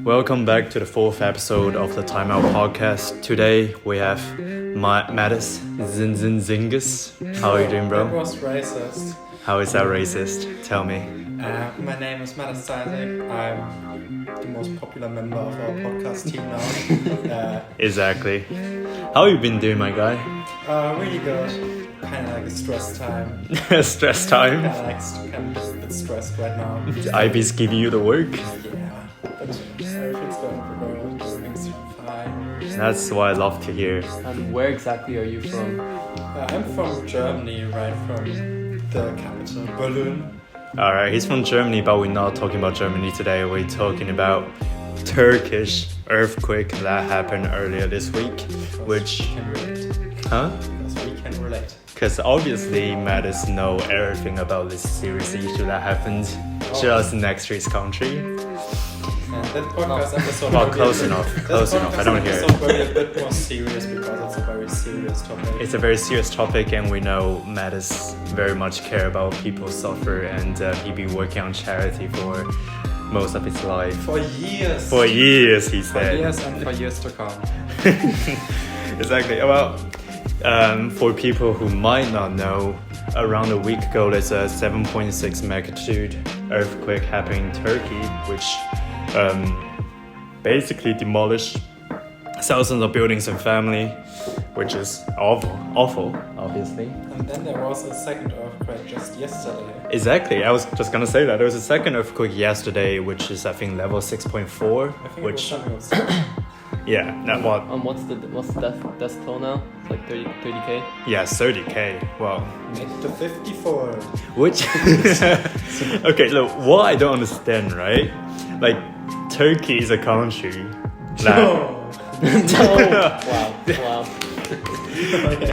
Welcome back to the fourth episode of the TimeOut podcast. Today we have Mathis Zinzinzingus. How are you doing, bro? That was racist. How is that racist? Tell me. My name is Mathis. I'm the most popular member of our podcast team now. Exactly. How you been doing, my guy? Really good. Kind of like a stress time. Stress time? Kind of a bit stressed right now. IB's giving you the work? Yeah, but everything's going pretty well. Things are fine. That's what I love to hear. And where exactly are you from? I'm from Germany, right from the capital, Berlin. Alright, he's from Germany, but we're not talking about Germany today. We're talking about Turkish earthquake that happened earlier this week, which... We can relate. Huh? Because we can relate. Because obviously Mathis know everything about this serious issue that happened just next to his country. And that podcast episode... Well, close enough. I don't hear it. It's a bit more serious because it's a very serious topic. It's a very serious topic, and we know Mathis very much care about people suffer, and he be working on charity for most of his life. For years. For years, he said. For years and for years to come. Exactly. Well, for people who might not know, around a week ago, there's a 7.6 magnitude earthquake happening in Turkey, which basically demolished thousands of buildings and family, which is awful, obviously. And then there was a second earthquake just yesterday. Exactly, I was just gonna say that. There was a second earthquake yesterday, which is, I think, level 6.4, I think which... it was something with Yeah, that what? What's the death toll now? It's like 30k? Yeah, 30k. Wow. made it to 54. Which... Okay, look, what I don't understand, right? Like, Turkey is a country that... Wow.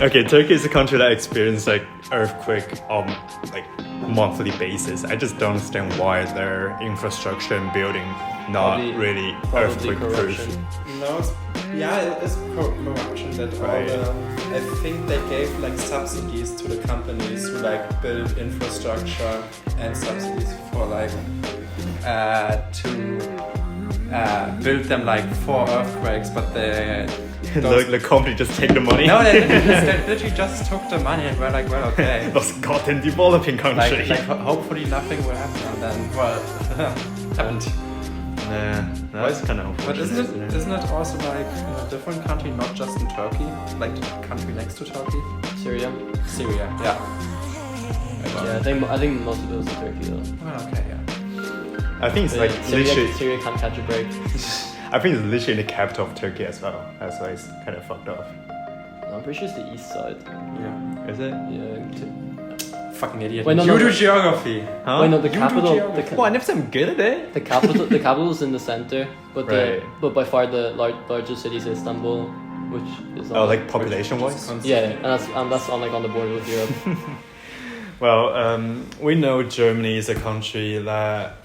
Okay, Turkey is a country that experiences like earthquake on like monthly basis. I just don't understand why their infrastructure and building not really earthquake proof. Corruption. No, it is corruption that Right. I think they gave like subsidies to the companies who like build infrastructure and subsidies for like to build them like for earthquakes, but they The company just take the money. no, they literally just took the money and were like, well, okay. Those goddamn developing country. Like hopefully nothing will happen, and then well, happened. Nah, that's kind of But unfortunate. isn't it also like in a different country, not just in Turkey, like the country next to Turkey? Syria? Syria, yeah. Yeah, I think most of those are Turkey though. Well, okay, yeah. I think it's like literally. Syria can't catch a break. I think it's literally in the capital of Turkey as well. That's why it's kind of fucked up. No, I'm pretty sure it's the east side. Yeah. Is it? Yeah. Fucking idiot. Wait, no, you no, do no. geography. Huh? Wait, no, the You do capital. geography. Well, I never said I'm good at it. The capital is in the center, but Right. but by far the largest city is Istanbul, which is Oh, on, like population-wise? yeah, and that's on like on the border with Europe. Well, we know Germany is a country that.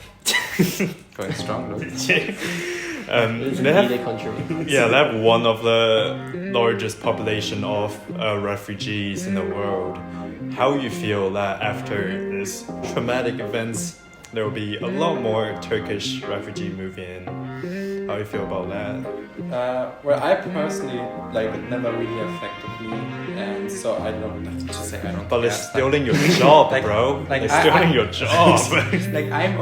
Going strong, look. It's They have, a country. yeah, they have one of the largest population of refugees in the world. How you feel that after this traumatic events, there will be a lot more Turkish refugee moving in? How you feel about that? Well, I personally like it never really affected me, and so I don't like to say I don't. But it's care. stealing your job, Like- bro. like It's I- stealing I- your job. Like I'm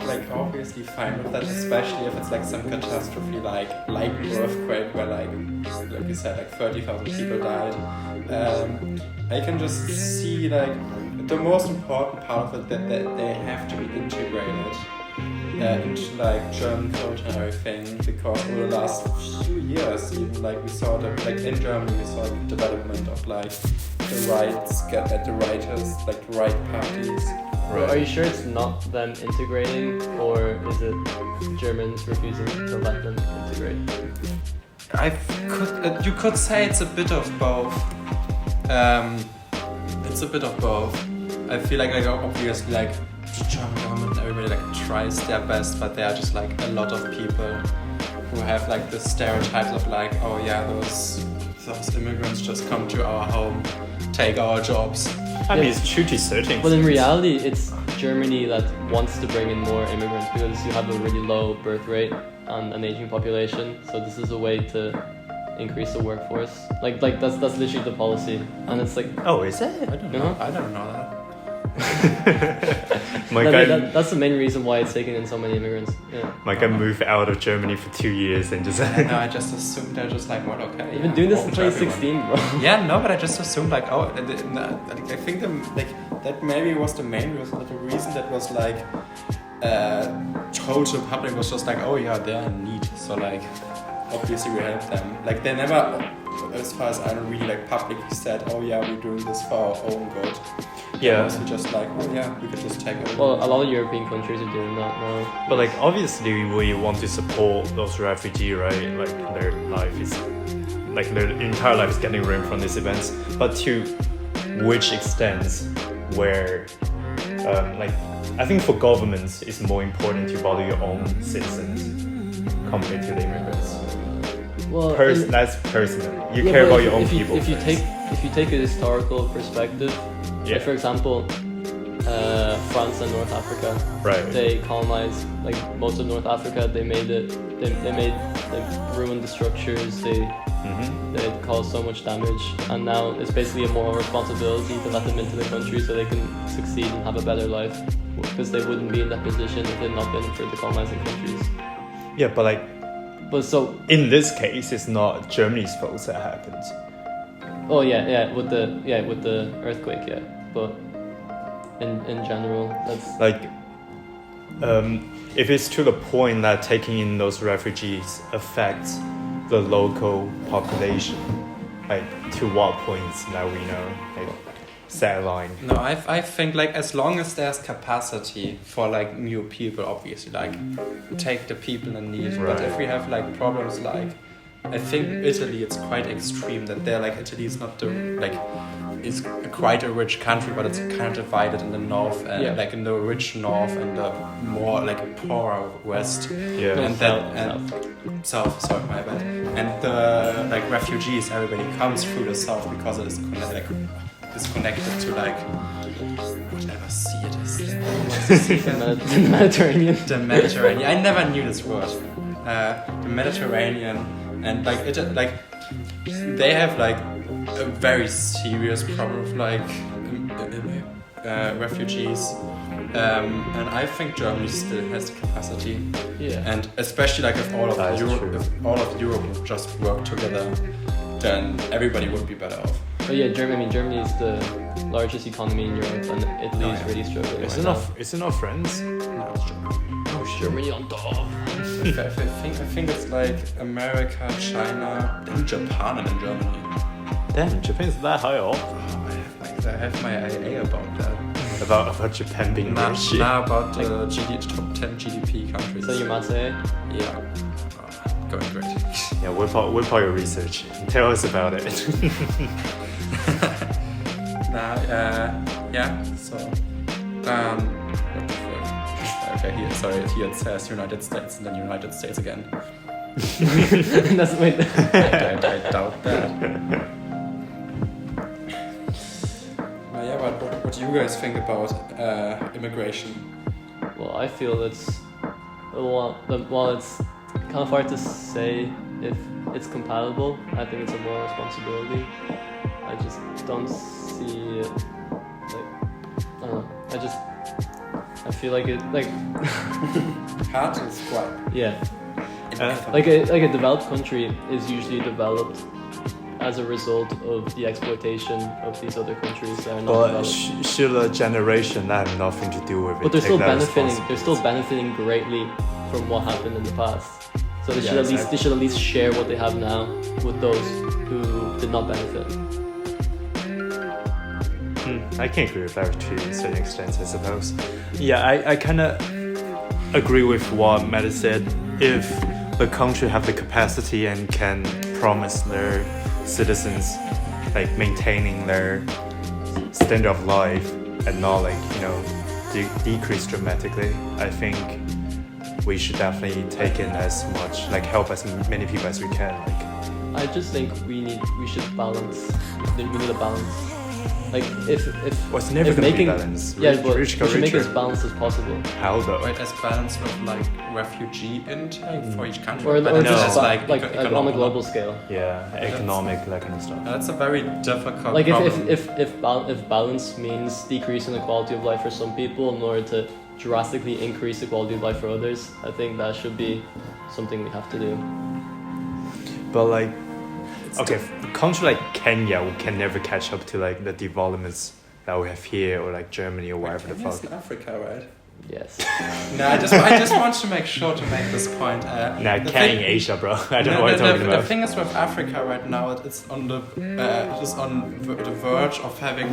like obviously fine with that, especially if it's like some catastrophe like an earthquake where like you said like 30,000 people died. I can just see like the most important part of it that they have to be integrated into like German culture and everything, because over the last few years even like we saw like in Germany we saw the development of like the rights get at the righters, like the right parties. Well, are you sure it's not them integrating, or is it Germans refusing to let them integrate? You could say it's a bit of both. It's a bit of both. I feel like obviously like the German government, everybody like tries their best, but there are just like a lot of people who have like the stereotypes of like, oh yeah, those immigrants just come to our home, take our jobs. I mean, it's true to certain. But in reality, it's Germany that wants to bring in more immigrants because you have a really low birth rate and an aging population. So this is a way to increase the workforce. Like that's literally the policy, and it's like. Oh, is it? I don't know. I don't know that. My No, guy, that's the main reason why it's taking in so many immigrants. Yeah. my guy moved out of Germany for 2 years and just. No, I just assumed they're just like, well, okay. You've been doing this in open to everyone. 2016, bro. Yeah, no, but I just assumed like, oh, I think that maybe was the main reason. The reason that was like told to the public was just like, oh yeah, they're in need, so like obviously we help them. Like they never, as far as I know, really like publicly said, oh yeah, we're doing this for our own good. Yeah. Mostly just like, oh yeah, we could just take over. Well, a lot of European countries are doing that now. But like obviously we want to support those refugees, right? Like their life is, like their entire life is getting ruined from these events. But to which extent, where, like I think for governments it's more important to bother your own citizens compared to the immigrants. Well, That's personal. You yeah, care but about your own people. If you take a historical perspective, Yeah. like for example, France and North Africa, Right. they colonized like most of North Africa. They made it. They ruined the structures. They caused so much damage, and now it's basically a moral responsibility to let them into the country so they can succeed and have a better life, because they wouldn't be in that position if it had not been for the colonizing countries. Yeah, but like But so, in this case, it's not Germany's fault that happened. oh yeah, with the earthquake, yeah. But in general, that's Like, if it's to the point that taking in those refugees affects the local population, like to what points now we know, like set a line. No, I think like as long as there's capacity for like new people, obviously like take the people in need. But Right. if we have like problems like, I think Italy, it's quite extreme that they're like, Italy is not the like, it's quite a rich country, but it's kind of divided in the north and Yeah. like in the rich north and the more like poorer west. Yeah. And south, sorry, my bad. And the like refugees, everybody comes through the south because it is connected to like whatever sea it is. What's the sea again? the Mediterranean. The Mediterranean. I never knew this word. The Mediterranean, and like it, like they have like a very serious problem with like refugees. And I think Germany still has the capacity. Yeah. And especially like if all of That's Europe, true. if all of Europe would just work together, then everybody would be better off. But yeah, Germany is the largest economy in Europe, and Italy is really struggling. It's right enough. It's enough, friends. No, it's Germany. Oh, Germany on top. I think it's like America, China, then Japan, and then Germany. Damn, Japan's that high up. I have my IA about that. About Japan being Now rich. about the top 10 GDP countries. So your maths, eh? Yeah. Going great. Yeah, whip out your research. Tell us about it. Yeah. So, what the fuck? Okay, here it says United States and then United States again. That's wait. I doubt that. Yeah, but what do you guys think about immigration? Well, I feel it's it's kind of hard to say if it's compatible. I think it's a moral responsibility. I just don't see it. Like, I don't know. I feel like it like Hard to describe. yeah. Like a developed country is usually developed as a result of the exploitation of these other countries that are not But developed. should a generation that have nothing to do with it? But they're take still that benefiting. They're responsibility? still benefiting greatly from what happened in the past. So they Yeah, should at least exactly. they should at least share what they have now with those who did not benefit. I can agree with that to a certain extent, I suppose. Yeah, I kind of agree with what Mathis said. If the country have the capacity and can promise their citizens like maintaining their standard of life and not like, you know, decrease dramatically, I think we should definitely take in as much, like help as many people as we can. Like, I just think we should balance. We need a balance. Like if Well, it's never if gonna making be balanced. yeah, but Rich we go should make it as richer. balanced as possible. How though? Right, as balance with like refugee intake for each country. Or but just just like on a economic- global scale. Yeah, economic, that kind of stuff. That's a very difficult Like problem. if balance means decreasing the quality of life for some people in order to drastically increase the quality of life for others, I think that should be something we have to do. But like, okay, a country like Kenya can never catch up to like the developments that we have here, or like Germany or wherever the Kenya's fuck. in Africa, right? Yes. No, I just want to make sure to make this point. Nah, the Kenya, thing- Asia, bro. I don't know what you're talking the about. thing is with Africa right now, it's on the the verge of having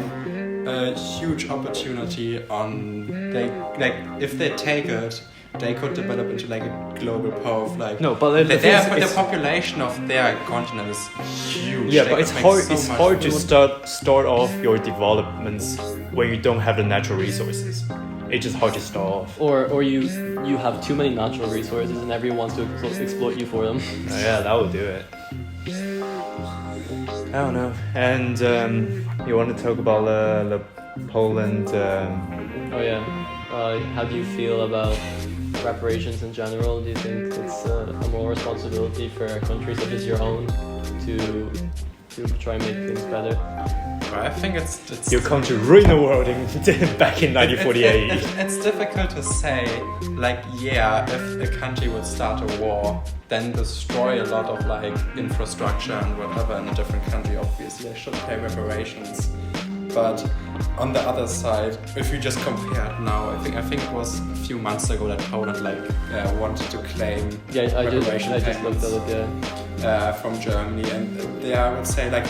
a huge opportunity on like if they take it, they could develop into like a global power of like. No, but the thing is, the population of their continent is huge. yeah, They but it's could make hard. so It's much hard to money. start off your developments when you don't have the natural resources. It's just hard to start off. Or you have too many natural resources and everyone wants to exploit you for them. Yeah, that would do it. I don't know. And you want to talk about the Poland? Oh yeah. How do you feel about reparations in general? Do you think it's a moral responsibility for a country such as your own to try and make things better? I think it's Your country ruined the world back in 1948. It's difficult to say, like, yeah, if a country would start a war, then destroy a lot of like infrastructure and whatever in a different country, obviously they should pay reparations. But on the other side, if you just compare it now, I think it was a few months ago that Poland wanted to claim Yeah, I reparation just looked at payments it. Yeah. from Germany, and they I would say like,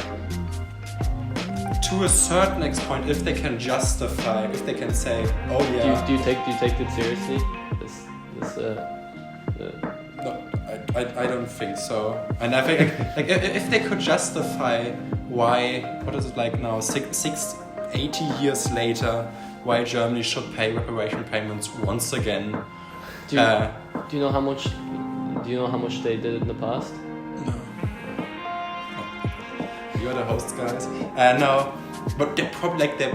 to a certain extent, if they can justify, if they can say, oh yeah. Do you take it seriously? No, I don't think so. And I think like if they could justify why, what is it like now, 80 years later, why Germany should pay reparation payments once again. Do you know how much? Do you know how much they did in the past? No. You're the hosts, guys. No, but they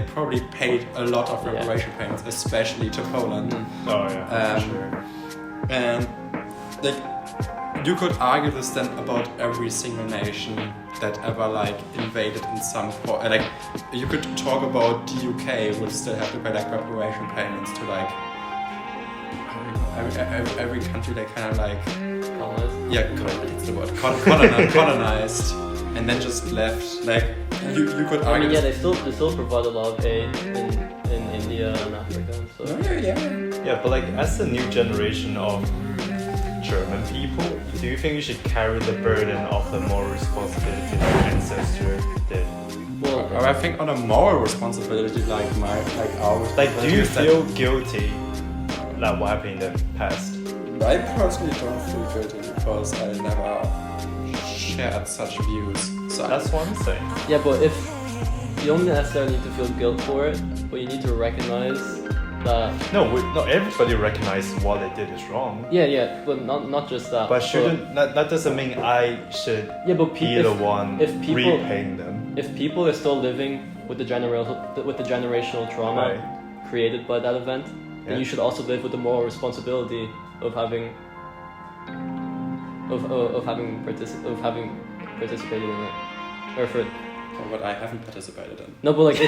probably paid a lot of reparation payments, especially to Poland. Oh yeah, for sure. And like, you could argue this then about every single nation that ever like invaded in some point. Like, you could talk about the UK would still have to pay like reparation payments to like every country they kind of like that's the word colonized and then just left. Like, you could I argue. mean, yeah, they still provide a lot of aid in India and Africa and so. Yeah, but like as the new generation of German people, do you think you should carry the burden of the moral responsibility that ancestor did? Well, I think on a moral responsibility like ours. Like, do you feel guilty like what happened in the past? I personally don't feel guilty because I never shared such views. So That's what I'm saying. Yeah, but if you don't necessarily need to feel guilt for it, but you need to recognize that. No, not everybody recognizes what they did is wrong. Yeah, but not just that. But that doesn't mean I should be the one repaying them. If people are still living with the generational trauma created by that event, then you should also live with the moral responsibility of having participated in it, or for. But I haven't participated in. No, but like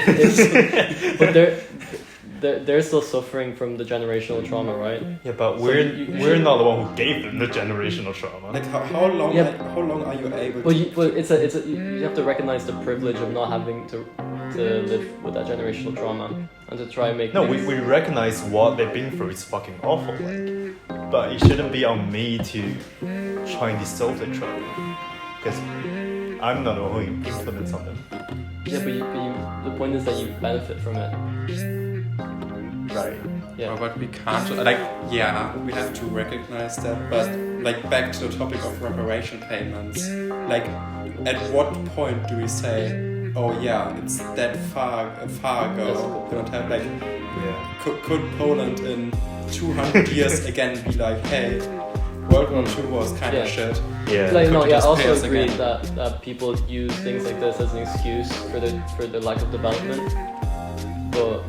but they're still suffering from the generational trauma, right? Yeah, but So we're not the one who gave them the generational trauma. Like how long? Yeah. How long are you able? Well, you have to recognize the privilege of not having to live with that generational trauma and to try and make. No, we recognize what they've been through is fucking awful. Like, but it shouldn't be on me to try and dissolve the trauma, because I'm not the one who implements on them. Yeah, but the point is that you benefit from it. Right. Yeah. But we can't, we have to recognize that, but like back to the topic of reparation payments, like at what point do we say, oh yeah, it's that far ago, we don't have like, Yeah. could Poland in 200 years again be like, hey, World War II was kind Yeah. of shit. Yeah. Like, no, Could yeah, I just pay also us agree again. that people use things like this as an excuse for the lack of development. But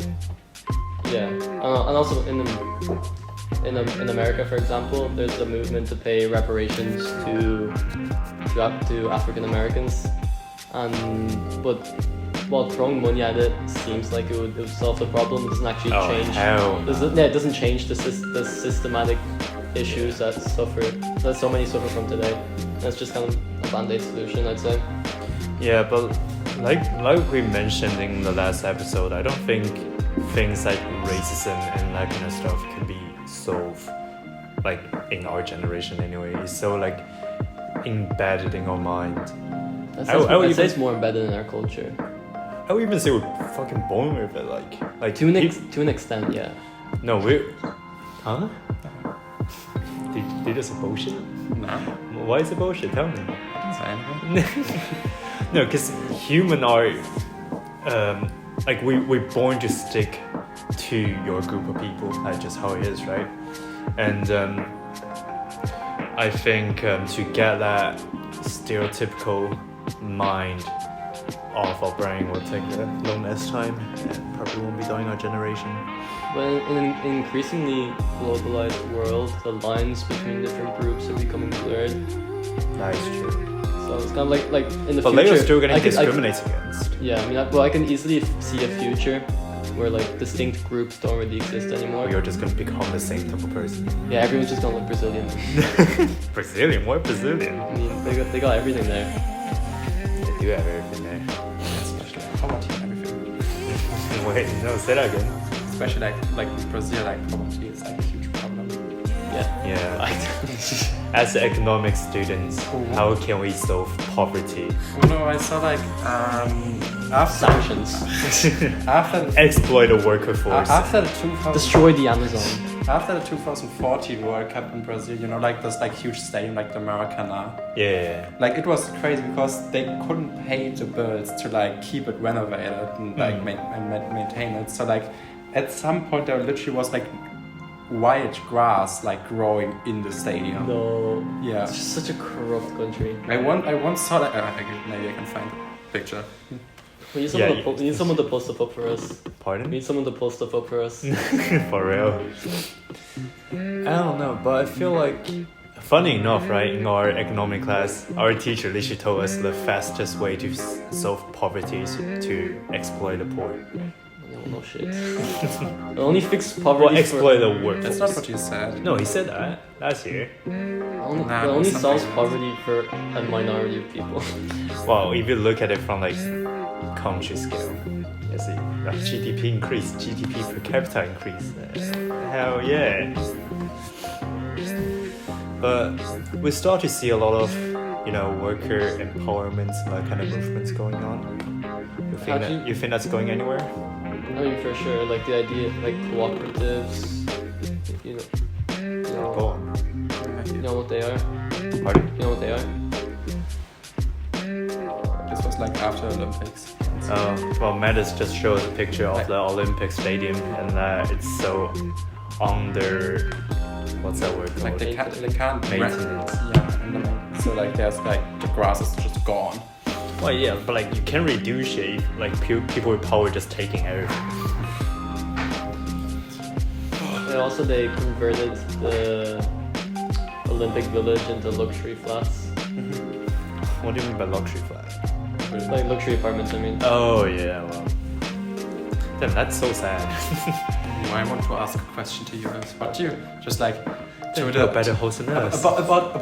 yeah, and also in America, for example, there's a movement to pay reparations to African Americans, but while throwing money at it seems like it would solve the problem, it doesn't actually change. Hell no. It doesn't change the systematic issues that so many suffer from today. That's just kind of a band-aid solution, I'd say. Yeah, but like we mentioned in the last episode, I don't think things like racism and that kind of stuff can be solved like in our generation anyway. It's so like embedded in our mind. I'd say it's more embedded in our culture. I would even say we're fucking born with it, like To an extent, yeah. No, we're huh? Did you say bullshit? No, Why is it bullshit? Tell me. I didn't say anything. No, because human are like we're born to stick to your group of people. That's just how it is, right? And I think to get that stereotypical mind off our brain will take a long less time and probably won't be done in our generation. But in an increasingly globalized world, the lines between different groups are becoming blurred. That is true. So it's kind of like in the But future. they're still getting I can- discriminated against. Yeah, I mean, I can easily see a future where like distinct groups don't really exist anymore. Or you're just gonna become the same type of person. Yeah, everyone's just gonna look Brazilian. Brazilian? What Brazilian? I mean, they got everything there. They do have everything there. Especially like poverty and everything. Wait, no, say that again. Especially like Brazil, like poverty is like a huge problem. Yeah. Yeah. As economics students, how can we solve poverty? Oh no, I saw like after Sanctions. Exploit the worker force. after the 2000 Destroy the Amazon. after the 2014 World Cup in Brazil, you know, like this like huge stadium like the Maracanã. Yeah. Like it was crazy because they couldn't pay the bills to like keep it renovated and like maintain it. So like at some point there literally was like wild grass like growing in the stadium. No. Yeah. It's just such a corrupt country. I once saw that. Maybe I can find a picture. We need someone to post stuff up for us. We Pardon? need someone to post stuff up for us. For real. I don't know, but I feel like, funny enough, right, in our economic class, our teacher literally told us the fastest way to solve poverty is to exploit the poor. No shit. It only fix poverty. Well, exploit the workforce. That's not what you said. No, he said that last year. It only solves poverty for a minority of people. Well, if you look at it from like country scale, you see GDP increase, GDP per capita increase. Hell yeah! But we start to see a lot of, worker empowerment, that kind of movements going on. You think that's going anywhere? I mean, for sure, like the idea, like cooperatives, Go on. you know what they are? Pardon? You know what they are? This was like after Olympics. Well, Mathis just showed a picture of the Olympic Stadium, and it's so under. What's that word called? Like they can't Maintenance. So like there's like the grass is just gone. Well, yeah, but like you can reduce it. If, like people with power just taking everything. And also, they converted the Olympic Village into luxury flats, What do you mean by luxury flat? like luxury apartments. I mean, Oh yeah, well. Damn, that's so sad. I want to ask a question to you guys. What do you just like to You're the a better host than us. about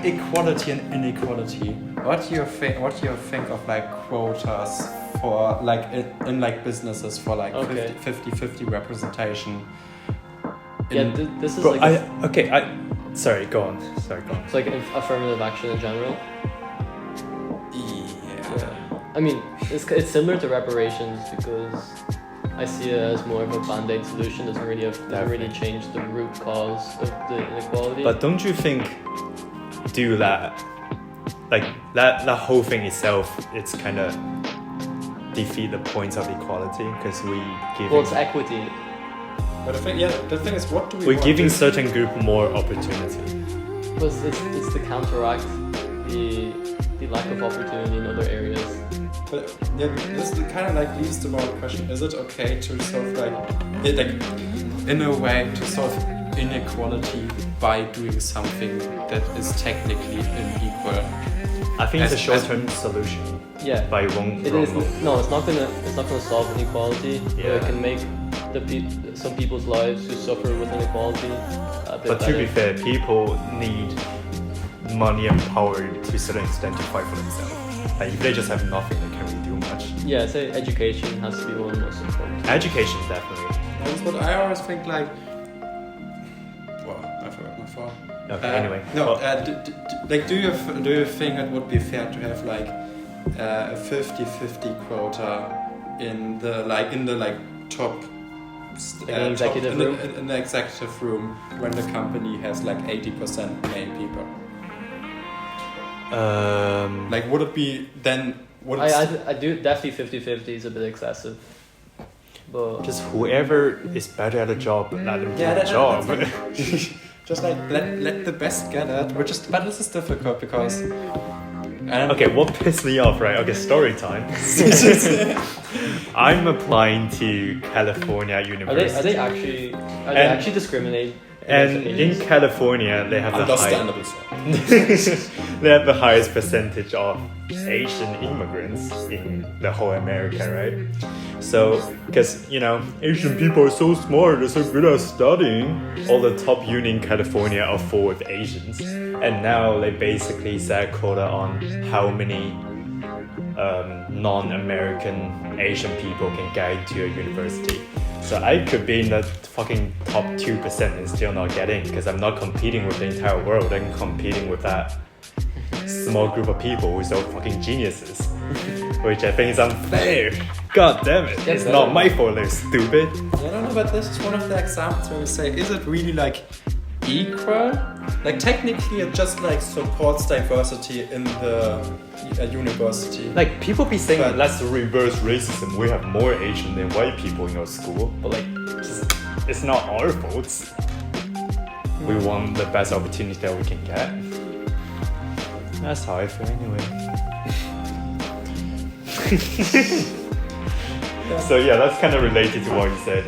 equality and inequality? What do you think of like quotas for like in like businesses for like Okay. 50-50 representation? this is Bro, like sorry, go on. it's like affirmative action in general. Yeah. I mean, it's similar to reparations because I see it as more of a band-aid solution. Doesn't really change the root cause of the inequality. But don't you think that whole thing itself, it's kind of defeat the points of equality because we give. Well, it's equity. But the thing is, what do we We're want giving to- certain group more opportunity. But it's to counteract the lack of opportunity in other areas. But yeah, this kind of like leads to more question: is it okay to solve in a way to solve inequality by doing something that is technically unequal? I think it's a As- short-term solution. Yeah. By wrong. It is no. It's not gonna solve inequality. But Yeah. it can make some people's lives who suffer with inequality a bit But to better. be fair, people need money and power to a certain extent to fight for themselves. Like if they just have nothing, they can't really do much. Yeah, I'd say education has to be one of the most important. Education, definitely. That's what I always think. Like, well, I forgot my thought. Okay, anyway. No, Well, do you think it would be fair to have like a 50-50 quota in the top Like an executive top, room? in the executive room when the company has like 80% male people? Like, would it be then? Would it I do definitely 50-50 is a bit excessive. But just whoever is better at a job, let them do Yeah, the job. just like let the best get it. But this is difficult because. Okay, what pissed me off, right? Okay, story time. I'm applying to California University. are they actually discriminate? And against in Asians? California, they have the Understandable, so. they have the highest percentage of Asian immigrants in the whole America, right? So, because Asian people are so smart, they're so good at studying. All the top uni in California are full of Asians, and now they basically set a quota on how many non-American Asian people can get into a university. So I could be in the fucking top 2% and still not get in because I'm not competing with the entire world. I'm competing with that small group of people who are so fucking geniuses, which I think is unfair. God damn it! It's not my fault. They're stupid. I don't know, but this is one of the examples where we say, is it really like equal? Like technically, it just like supports diversity in the university. Like people be saying, But- let's reverse racism. We have more Asian than white people in our school, but like, it's not our fault. We want the best opportunity that we can get. That's how I feel anyway. So yeah, that's kind of related to what you said.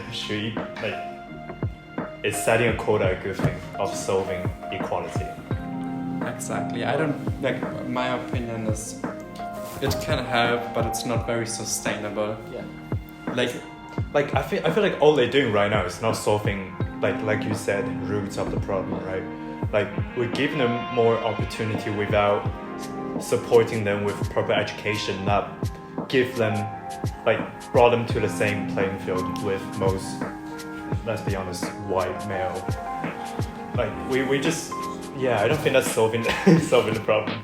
Is setting a quota a good thing of solving equality? Exactly. I don't like. My opinion is, it can help, but it's not very sustainable. Yeah. Like I feel like all they're doing right now is not solving like you said roots of the problem, right? Like we're giving them more opportunity without supporting them with proper education, not give them brought them to the same playing field with most, let's be honest, white male. Like we just I don't think that's solving solving the problem.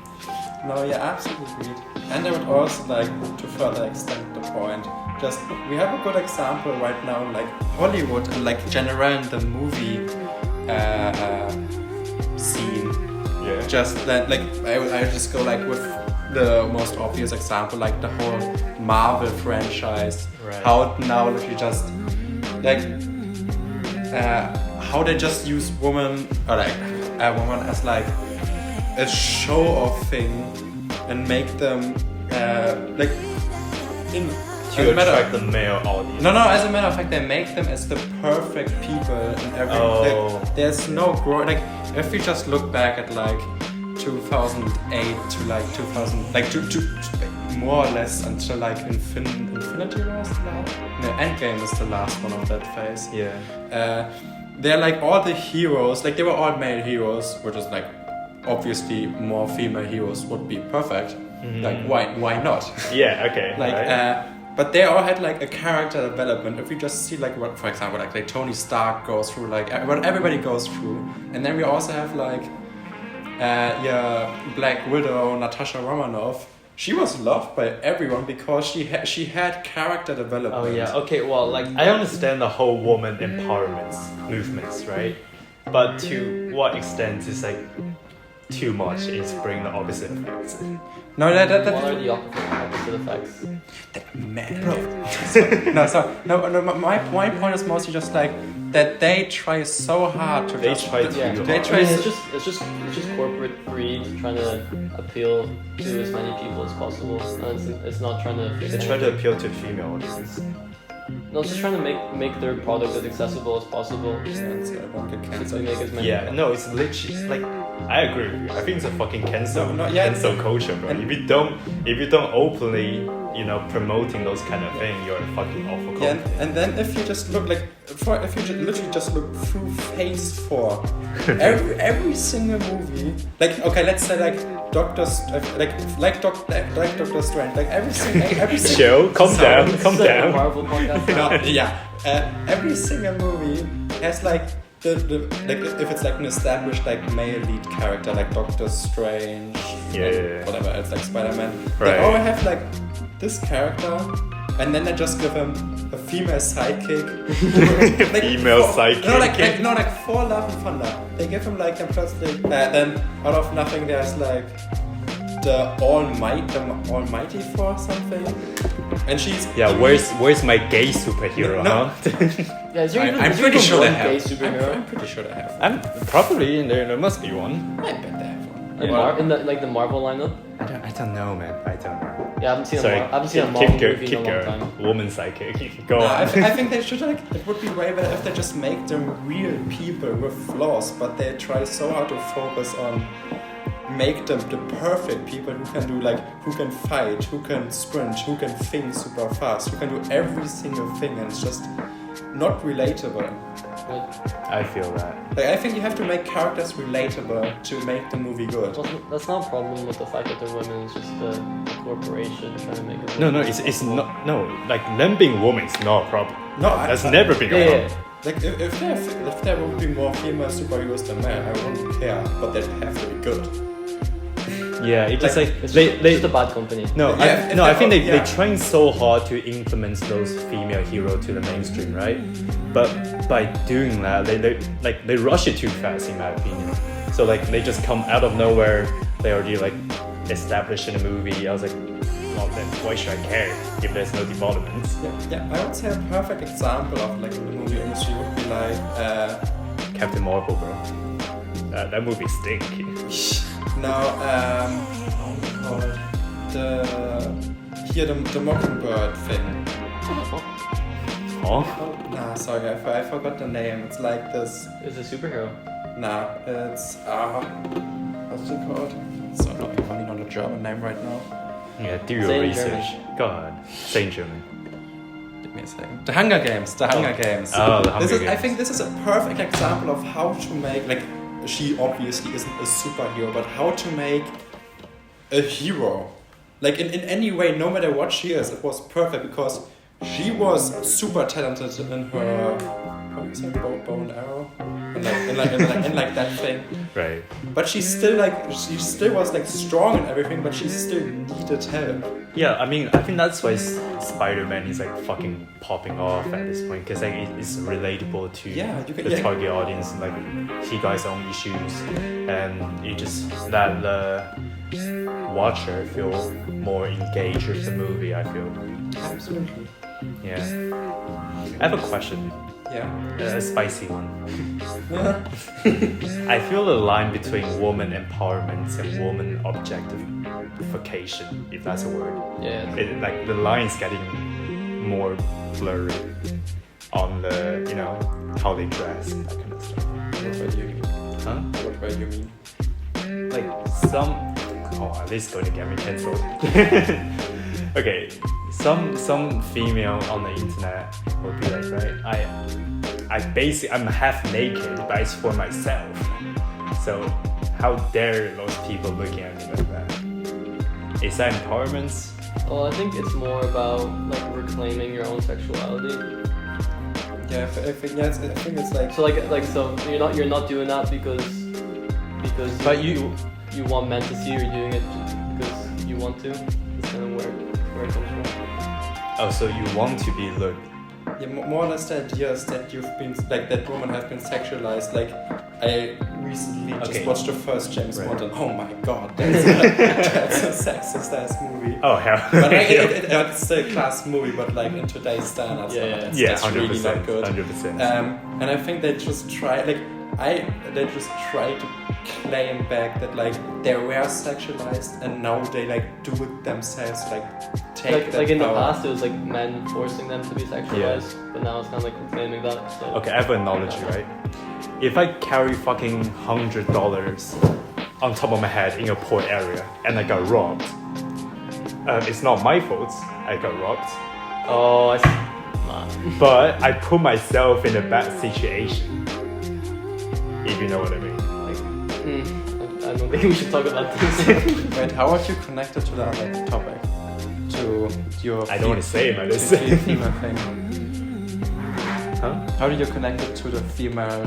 No, yeah, absolutely agreed. And I would also like to further extend the point. Just we have a good example right now, like Hollywood and like general in the movie scene. Yeah. Just that, like I just go like with the most obvious example, like the whole Marvel franchise. Right. How now you just like how they just use women or like a woman as like a show off thing and make them like in To attract the male audience. no, as a matter of fact, they make them as the perfect people in every. Oh. Like, there's no growth. Like, if we just look back at like 2008 to like 2000, like to more or less until like Infinity War is the last. No, Endgame is the last one of that phase. Yeah. They're like all the heroes. Like they were all male heroes, which is like obviously more female heroes would be perfect. Mm-hmm. Like why not? Yeah. Okay. Like right. but they all had like a character development. If we just see like what, for example, like Tony Stark goes through, like what everybody goes through, and then we also have like Black Widow, Natasha Romanoff. She was loved by everyone because she had character development. Oh yeah. Okay. Well, like I understand the whole woman empowerment movements, right? But to what extent is like too much is bringing the opposite effects. No, What are the opposite effects? Man, bro. No, my point is mostly just like that they try so hard to They try to Yeah, do they hard. try it's just corporate greed trying to appeal to as many people as possible, and it's not trying to. They try to appeal to female audience. No, it's just trying to make their product as accessible as possible. So I won't get To cancelled. make as many. Yeah, no, it's literally like I agree with you. I think it's a fucking cancel Yeah. cancel culture, bro. If you don't openly, promoting those kind of things, you're a fucking awful Yeah, content. and then if you just look literally just look through Phase 4, every single movie, like okay, let's say like Doctor Strange, like every single Chill, calm down. It's like a Marvel podcast. no, yeah, every single movie has like the like if it's like an established like male lead character like Doctor Strange, Yeah. whatever else like Spider-Man, Right. they all have like this character, and then they just give him a female sidekick. Female sidekick. Like for Love and Thunder, they give him like a plastic. Then out of nothing, there's like the Almighty for something, and she's Yeah, where's my gay superhero, No. huh? Yeah, is there even, I'm is there pretty even sure they one gay have. superhero? I'm pretty sure they have. I'm probably there must be one. I bet they have one. In the Marvel lineup? I don't know, man. I don't know. Yeah, I haven't seen Sorry, I haven't seen a Marvel movie in a long time. woman psychic. Go No, on. I think they should like. It would be way better if they just make them real people with flaws, but they try so hard to focus on make them the perfect people who can do like who can fight, who can sprint, who can think super fast, who can do every single thing, and it's just not relatable. But I feel that. Like I think you have to make characters relatable to make the movie good. that's not a problem with the fact that they're women. It's just the corporation trying to make it. No, it's not. No, like them being women is not a problem. No, That's never been a Yeah, problem. yeah. Like if there would be more female superheroes than men, I wouldn't care, but they'd have to be good. Yeah, it's just like It's they just a bad company. No, Yeah, if I think they- they're trying so hard to implement those female hero to the mainstream, right? But by doing that, they rush it too fast, in my opinion. So like they just come out of nowhere. They already like established in a movie. I was like, well then why should I care if there's no development? Yeah, I would say a perfect example of like in the movie industry would be like Captain Marvel, bro. That movie stinky. the Mockingbird thing. Oh, Nah, sorry, I forgot the name. It's like this. It's a superhero. Nah, it's what's it called? So I'm running on a German name right now. yeah. Do your Say in research. Go ahead. Say in German. Give me a second. The Hunger Games. The Hunger Games. Oh, the Hunger I Games. think this is a perfect example of how to make like. She obviously isn't a superhero, but how to make a hero. Like in any way, no matter what she is, it was perfect because she was super talented in her how do you say bow and arrow? And like that thing. Right. But she still was like strong and everything, but she still needed help. Yeah, I mean, I think that's why Spider-Man is like fucking popping off at this point because like it's relatable to the target audience. And, like he got his own issues, and it just let the watcher feel more engaged with the movie. I feel. Absolutely. Yeah. I have a question. Yeah. A spicy one. I feel the line between woman empowerment and woman objectification, if that's a word. Yeah. Like the line's getting more blurry on the how they dress and that kind of stuff. What word do you mean? Huh? What word do you mean? Like this is going to get me cancelled. Okay, some female on the internet will be like, right, I'm half naked, but it's for myself. So how dare those people looking at me like that? Is that empowerment? Well, I think it's more about like reclaiming your own sexuality. Yeah, I think it's like. So so you're not doing that because But you want men to see you're doing it because you want to. It's kind of where it comes from. Oh, so you want to be looked? Yeah, more or less the idea is that you've been like that women have been sexualized. Like recently just Okay. watched the first James Right. Bond, and oh my god, that's a sexist ass movie. Oh hell. But like, it's still a class movie, but like in today's standards, Yeah, it's yeah, that's really not 100%. good. 100%. And I think they just try to claim back that like they were sexualized and now they like do it themselves, like take that like in the power. past, it was like men forcing them to be sexualized, but now it's kind of like claiming that. So. Okay, I have an analogy, right? If I carry fucking $100 on top of my head in a poor area and I got robbed, it's not my fault I got robbed, Oh, I see. Man. but I put myself in a bad situation. If you know what I mean. Like, I don't think we should talk about this. Wait, how are you connected to the other topic? To your I don't want to say it, but to it's the female thing. Huh? How do you connect it to the female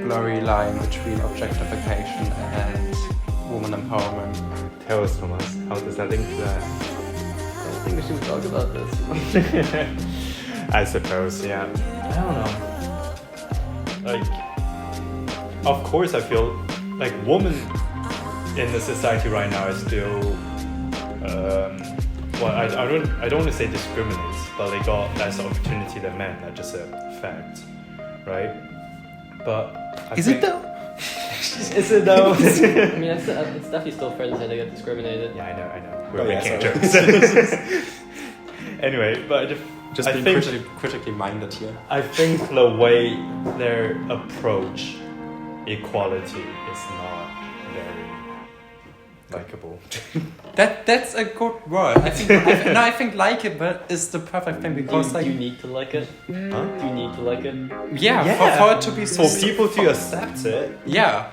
blurry line between objectification and woman empowerment? Tell us, Thomas, how does that link to that? I think we should talk about this. I suppose, yeah. I don't know. Like, of course, I feel like women in the society right now is still, well, I don't want to say discriminates, but they got less opportunity than men. That's just a fact, right? But Is it though? Is it though? I mean, it's definitely still fair to say they get discriminated. Yeah, I know. We're Oh, yeah, making sorry. jokes. Anyway, but Just I being think- critically minded here. I think the way their approach equality is not very likable. That's a good word. I think likeable is the perfect thing because Do you like need to like it? Huh? Do you need to like it? for it to be so For people to accept it, yeah.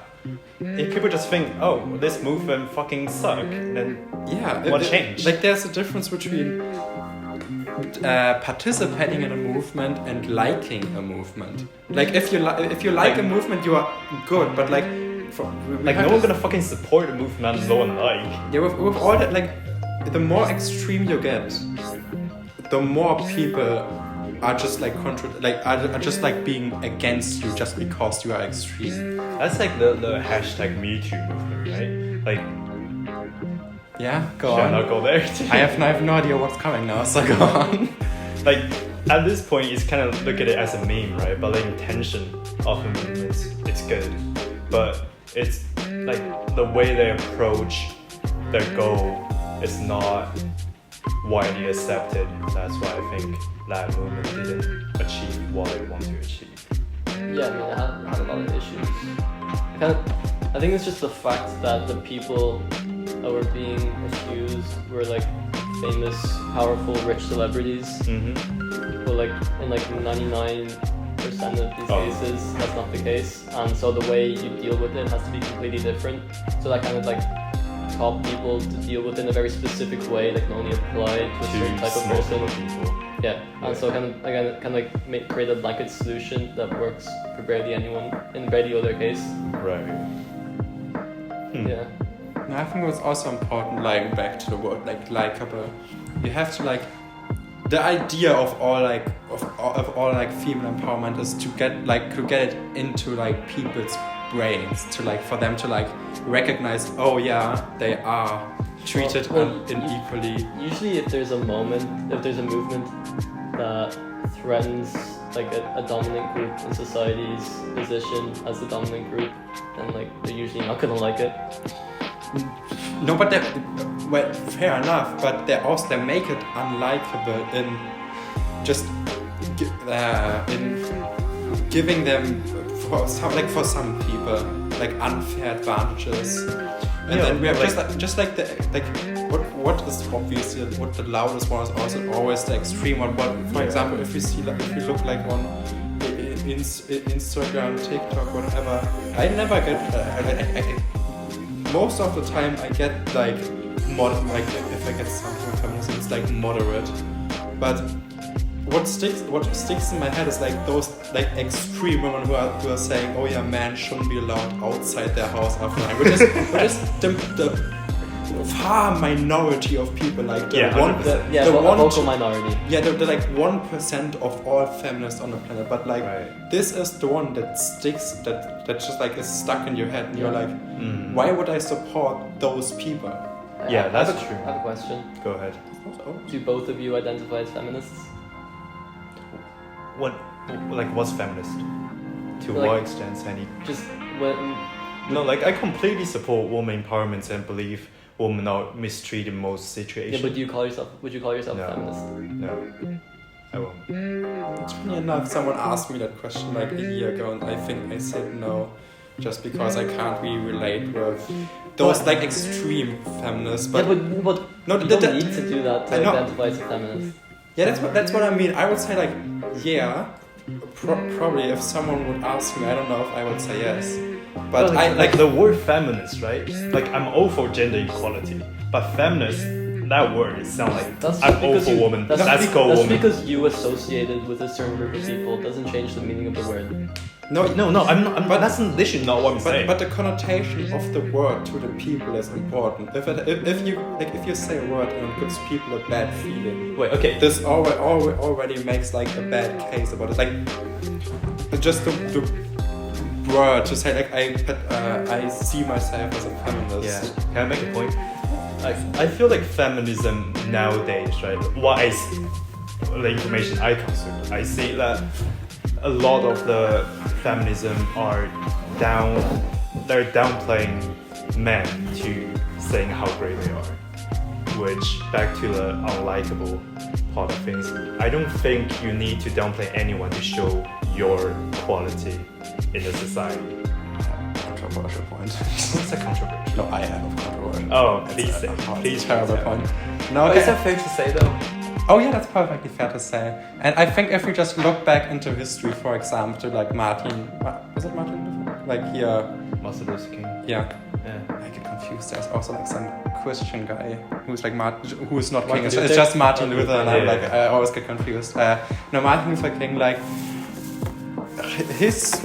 if people just think, oh, this movement fucking suck, then Yeah, What changed? Like there's a difference between participating in a movement and liking a movement. Like if you like a movement, you are good. But like, like no one's gonna fucking support a movement no one like. yeah, with all that, like the more extreme you get, the more people are just like are just like being against you just because you are extreme. That's like the hashtag Me Too movement, right? Like, Yeah, go should I on. not go there? I have no idea what's coming now, so go on. Like, at this point, it's kind of look at it as a meme, right? But the intention of the movement, it's good. But it's like the way they approach their goal is not widely accepted. That's why I think that movement didn't achieve what they want to achieve. Yeah, I mean, it had a lot of issues. I think it's just the fact that the people that were being accused were like famous, powerful, rich celebrities. Mm-hmm. But like in like 99% of these cases, that's not the case. And so the way you deal with it has to be completely different. So that kind of like taught people to deal with it in a very specific way, like can only apply to a certain type of person. People. Yeah, and so create a blanket solution that works for barely anyone in barely other case. Right. Yeah. No, I think it was also important, like back to the word like likable. You have to like the idea of all like female empowerment is to get it into like people's brains, to like for them to like recognize, oh yeah, they are treated unequally. Usually, if there's a movement that threatens like a dominant group in society's position as the dominant group, then like they're usually not gonna like it. No, but well, fair enough. But they make it unlikable in just in giving them for some people like unfair advantages. And then we have just like what is obviously what the loudest one is also always the extreme one. But for example, if you look like on Instagram, TikTok, whatever, I never get. Most of the time, I get like if I get something feminism, it's like moderate. But what sticks in my head is like those like extreme women who are saying, oh yeah, men shouldn't be allowed outside their house after night, which is far minority of people, like the Yeah, one, 100%. Yeah, the a one, vocal minority. yeah, they're like 1% of all feminists on the planet. But like, Right. this is the one that sticks, that just like is stuck in your head, and you're like, Mm. why would I support those people? Yeah, that's I have true. I have a question. Go ahead. Do both of you identify as feminists? What's feminist? To Like- what extent, any? Just when No, like I completely support women empowerment and believe women are mistreated in most yeah, situations. but would you call yourself No. a feminist? No, I won't. Funny enough, someone asked me that question like a year ago, and I think I said no, just because I can't really relate with those like extreme feminists. But, yeah, but no, you that- don't need to do that to I know. identify as a feminist. yeah, that's what I mean. I would say like, yeah, probably if someone would ask me, I don't know if I would say yes. But Well, I like the word feminist, right? Like I'm all for gender equality, but feminist, that word it sounds like That's I'm just all because for you, woman. That's, Let's be- go that's woman. because you associated with a certain group of people doesn't change the meaning of the word. no, No, I'm not. But that's literally not what I'm saying. But the connotation of the word to the people is important. If you say a word and it gives people a bad feeling, Wait, okay. this already makes like a bad case about it. Like just the word to say like I see myself as a feminist. Yeah. Can I make a point? I feel like feminism nowadays, right? The information I consume, I see that a lot of the feminism are they're downplaying men to saying how great they are. Which back to the unlikable part of things. I don't think you need to downplay anyone to show your quality in the society. Controversial point. What's a controversial? No, I have a controversial. Oh, It's please a- say. it's a Please terrible say. point. No, Oh, okay. is that fair to say though? Oh yeah, that's perfectly fair to say. And I think if we just look back into history, for example, like Martin, was it Martin Luther? Like here, Martin Luther King. yeah. Yeah. I get confused. There's also like some Christian guy who's like who is not Martin King. It's Luther? just Martin Luther, and I'm Yeah, like yeah. I always get confused. No, Martin Luther King, like his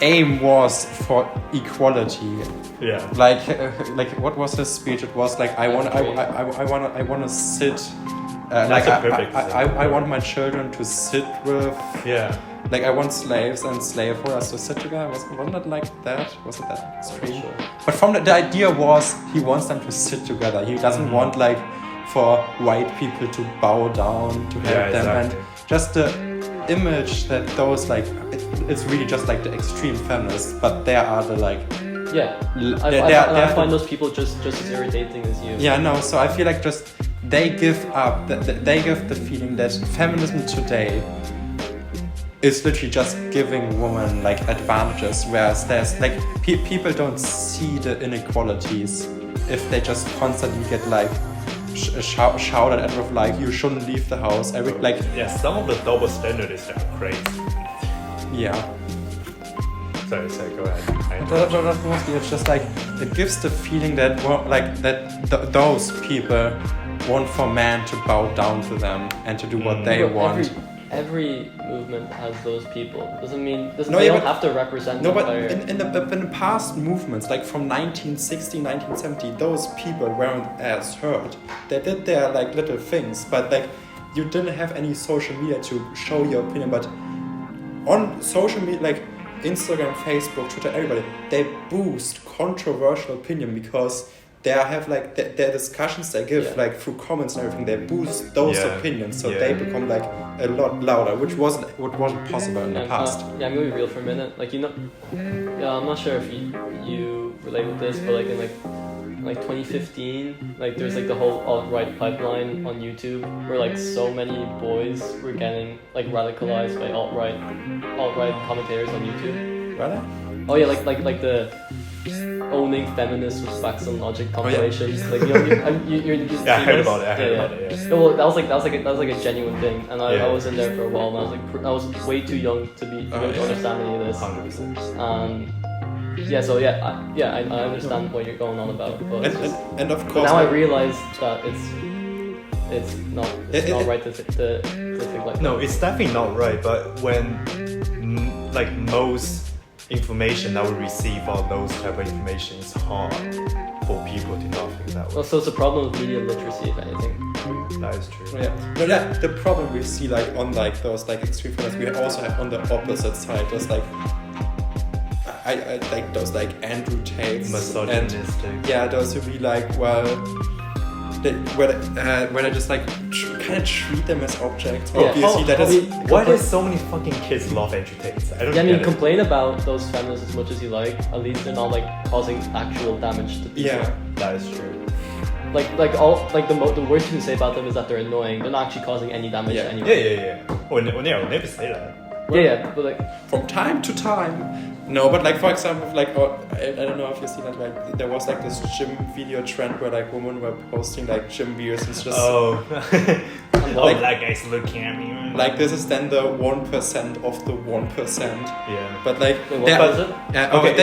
aim was for equality. Yeah. Like what was his speech? It was like I want to sit. That's a perfect I want my children to sit with. Yeah. Like I want slaves and slaveholders to sit together. Wasn't it like that? Was it that extreme? Sure. But from the idea was he wants them to sit together. He doesn't want like for white people to bow down to help Yeah, them, exactly. and just the image that those like it's really just like the extreme feminists, but they are the like Yeah, I find those people just as irritating as you. yeah, no. So I feel like just they give up. They give the feeling that feminism today is literally just giving women like advantages, whereas there's like people don't see the inequalities if they just constantly get like shouted at with like you shouldn't leave the house. Yeah, some of the double standards are crazy. Yeah. Sorry, go ahead. That's mostly it's just like it gives the feeling that those people want for men to bow down to them and to do what they But want. Every movement has those people. Doesn't mean No, they yeah, don't but- have to represent No, the but entire. in the past movements, like from 1960, 1970, those people weren't as heard. They did their like little things, but like you didn't have any social media to show your opinion. But on social media, like Instagram, Facebook, Twitter, everybody, they boost controversial opinion because they have like their discussions they give like through comments and everything. They boost those opinions, so they become like a lot louder, which wasn't possible in the past. Yeah, I'm gonna be real for a minute. Like yeah, I'm not sure if you relate with this, but like in like 2015, like there's like the whole alt-right pipeline on YouTube, where like so many boys were getting like radicalized by alt-right commentators on YouTube. Really? Oh yeah, like the owning feminists with facts and logic compilations. Like you're Yeah, I heard about it. I heard about it. Yeah. Well, that was like a genuine thing, and I was in there for a while, and I was way too young to understand any of this. 100%. Yeah, so I understand what you're going on about, but And of but course, now I like, realize that it's not right to think like No, it's definitely not right. But when like most information that we receive, all those type of information, is hard for people to not think that way. Also, it's a problem with media literacy, if anything. That is true. Yeah, but yeah, the problem we see like on like those like extreme feminists, we also have on the opposite side those like I like those like Andrew Tates Misogynistic. and yeah, those who be like, well, where they just like kind of treat them as objects. Yeah. Obviously, that is Why do so many fucking kids love Andrew Tate? I don't Yeah, I get mean, it. complain about those feminists as much as you like. At least they're not like causing actual damage to people. yeah. That is true. Like all like the worst you can say about them is that they're annoying. They're not actually causing any damage Yeah. to anyone. Yeah. Well, I'll never say that. Yeah, but like From time to time. No, but like for example, like I don't know if you see that, like there was like this gym video trend where like women were posting like gym videos and just Oh. Like- that guy's looking at me. like this is then the 1% of the 1%. Yeah. But like wait, what there- was it? Okay,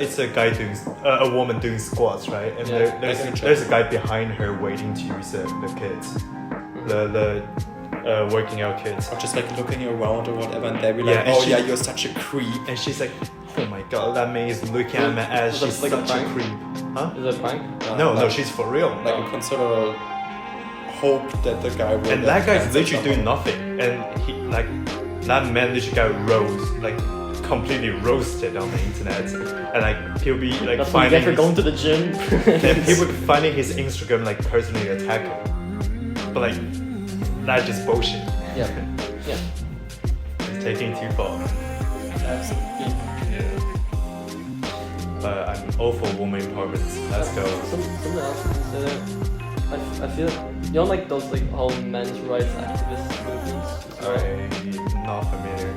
it's a guy doing a woman doing squats, right? And Yeah. there's a guy behind her waiting to use the kids, the working out kids. or just like looking around or whatever, and they'll be like, Yeah, and oh she- yeah, you're such a creep. And she's like, oh my god, that man is looking at my ass. Is it She's like a such a prank? creep. Huh? Is it a prank? No, like, she's for real. like a considerable hope that the guy will. And get that guy's cancer literally doing somehow. nothing, and he like that man literally got completely roasted on the internet, and like he'll be like That's what you finding get for going to the gym. and people finding his Instagram like personally attack him, but like that's just bullshit. Yeah. Yeah. It's taking too far. Absolutely. But I'm all for woman empowerment. Let's go. Something else to consider. I feel you know like those like whole men's rights activist movements. I'm not familiar.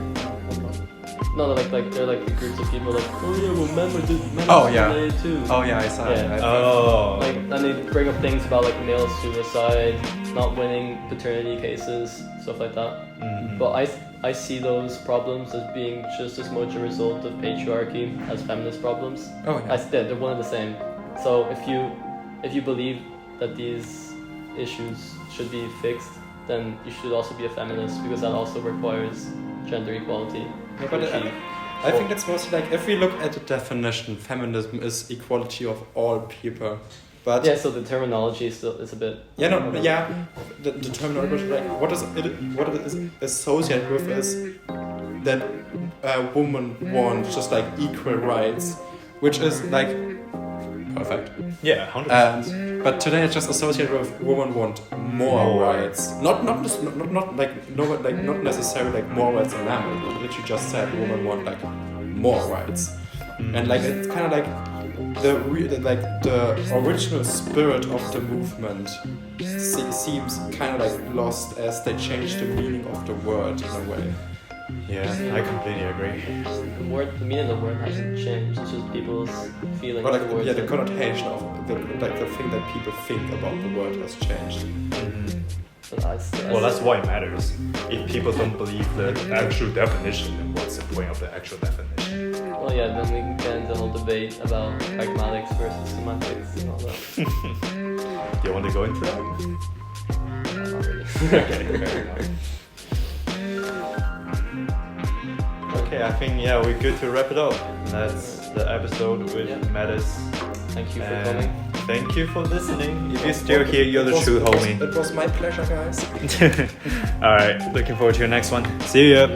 No, they're like groups of people like, oh yeah, well men Oh, are yeah. related too. Oh yeah, I saw Yeah. it. Oh. Like, and they bring up things about like male suicide, not winning paternity cases, stuff like that. Mhm. But I see those problems as being just as much a result of patriarchy as feminist problems. Oh yeah. They're one and the same. So if you believe that these issues should be fixed, then you should also be a feminist because that also requires gender equality. Yeah, but I think it's mostly like if we look at the definition, feminism is equality of all people. But Yeah, so the terminology is a bit. yeah, no, yeah, the terminology like what it is associated with is that women want just like equal rights, which is like perfect. Yeah, 100%. But today it's just associated with women want more rights. Not necessarily like more rights than men. It literally just said women want like more rights. And like it's kind of like the original spirit of the movement seems kind of like lost as they changed the meaning of the word in a way. Yeah, I completely agree. The meaning of the word hasn't changed. It's just people's feeling But like towards yeah, the it. connotation of the thing that people think about the word has changed. But Well, that's why it matters. If people don't believe the actual definition, then what's the point of the actual definition? Well, yeah, then we can get into a whole debate about pragmatics versus semantics and all that. Do you want to go into that? Not really. Okay, fair enough. Okay, I think we're good to wrap it up. That's the episode with Mathis. Thank you for And coming. thank you for listening. If you're still here, you're the true homie. It was my pleasure, guys. Alright, looking forward to your next one. See ya.